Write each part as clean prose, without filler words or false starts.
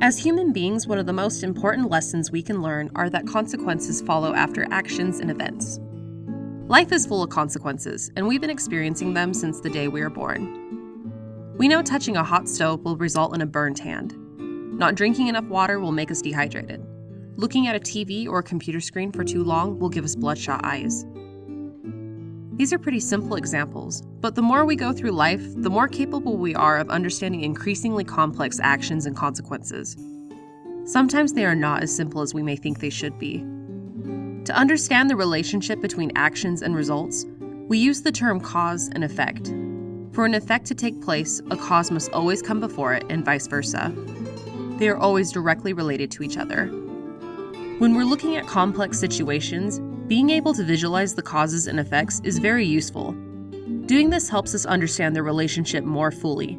As human beings, one of the most important lessons we can learn are that consequences follow after actions and events. Life is full of consequences, and we've been experiencing them since the day we were born. We know touching a hot stove will result in a burned hand. Not drinking enough water will make us dehydrated. Looking at a TV or a computer screen for too long will give us bloodshot eyes. These are pretty simple examples, but the more we go through life, the more capable we are of understanding increasingly complex actions and consequences. Sometimes they are not as simple as we may think they should be. To understand the relationship between actions and results, we use the term cause and effect. For an effect to take place, a cause must always come before it, and vice versa. They are always directly related to each other. When we're looking at complex situations, being able to visualize the causes and effects is very useful. Doing this helps us understand the relationship more fully.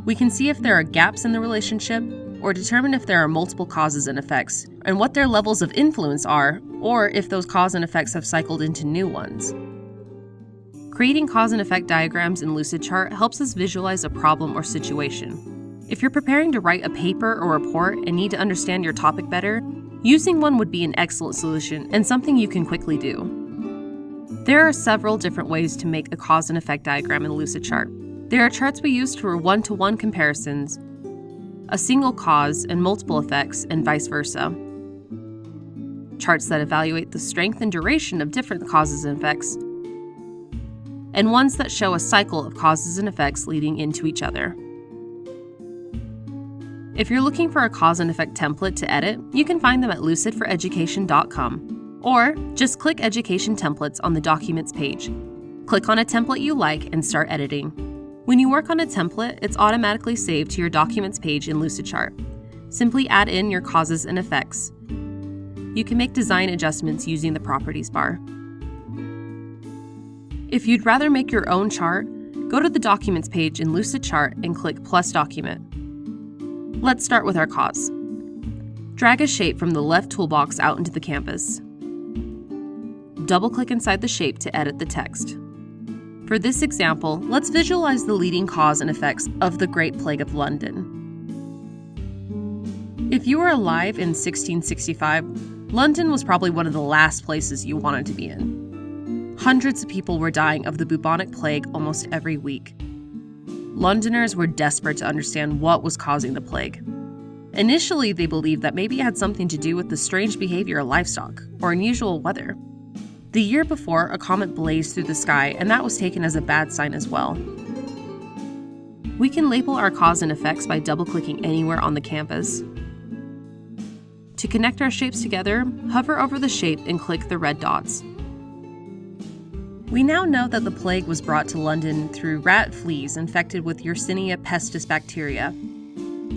We can see if there are gaps in the relationship, or determine if there are multiple causes and effects, and what their levels of influence are, or if those cause and effects have cycled into new ones. Creating cause and effect diagrams in Lucidchart helps us visualize a problem or situation. If you're preparing to write a paper or report and need to understand your topic better, using one would be an excellent solution and something you can quickly do. There are several different ways to make a cause and effect diagram in Lucidchart. There are charts we use for one-to-one comparisons, a single cause and multiple effects, and vice versa. Charts that evaluate the strength and duration of different causes and effects, and ones that show a cycle of causes and effects leading into each other. If you're looking for a cause and effect template to edit, you can find them at lucidforeducation.com, or just click Education Templates on the Documents page. Click on a template you like and start editing. When you work on a template, it's automatically saved to your Documents page in Lucidchart. Simply add in your causes and effects. You can make design adjustments using the Properties bar. If you'd rather make your own chart, go to the Documents page in Lucidchart and click Plus Document. Let's start with our cause. Drag a shape from the left toolbox out into the canvas. Double-click inside the shape to edit the text. For this example, let's visualize the leading cause and effects of the Great Plague of London. If you were alive in 1665, London was probably one of the last places you wanted to be in. Hundreds of people were dying of the bubonic plague almost every week. Londoners were desperate to understand what was causing the plague. Initially, they believed that maybe it had something to do with the strange behavior of livestock or unusual weather. The year before, a comet blazed through the sky, and that was taken as a bad sign as well. We can label our cause and effects by double-clicking anywhere on the canvas. To connect our shapes together, hover over the shape and click the red dots. We now know that the plague was brought to London through rat fleas infected with Yersinia pestis bacteria.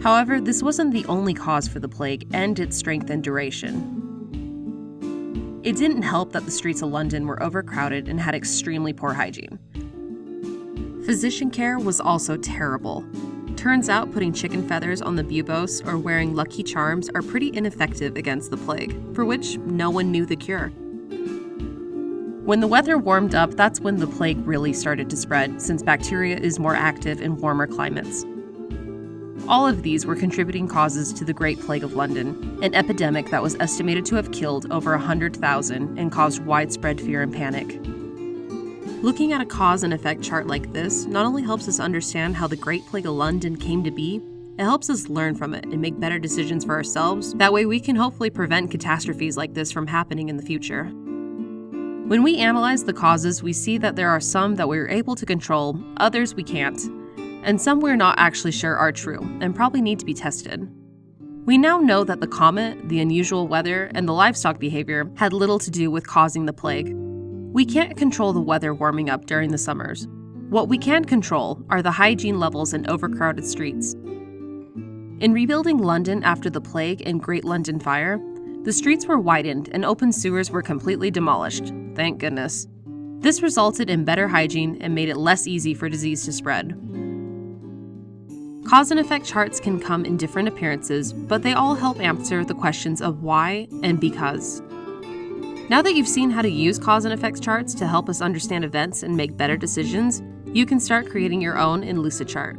However, this wasn't the only cause for the plague and its strength and duration. It didn't help that the streets of London were overcrowded and had extremely poor hygiene. Physician care was also terrible. Turns out putting chicken feathers on the buboes or wearing lucky charms are pretty ineffective against the plague, for which no one knew the cure. When the weather warmed up, that's when the plague really started to spread, since bacteria is more active in warmer climates. All of these were contributing causes to the Great Plague of London, an epidemic that was estimated to have killed over 100,000 and caused widespread fear and panic. Looking at a cause and effect chart like this not only helps us understand how the Great Plague of London came to be, it helps us learn from it and make better decisions for ourselves. That way we can hopefully prevent catastrophes like this from happening in the future. When we analyze the causes, we see that there are some that we're able to control, others we can't, and some we're not actually sure are true and probably need to be tested. We now know that the comet, the unusual weather, and the livestock behavior had little to do with causing the plague. We can't control the weather warming up during the summers. What we can control are the hygiene levels and overcrowded streets. In rebuilding London after the plague and Great London Fire, the streets were widened and open sewers were completely demolished. Thank goodness. This resulted in better hygiene and made it less easy for disease to spread. Cause and effect charts can come in different appearances, but they all help answer the questions of why and because. Now that you've seen how to use cause and effects charts to help us understand events and make better decisions, you can start creating your own in Lucidchart.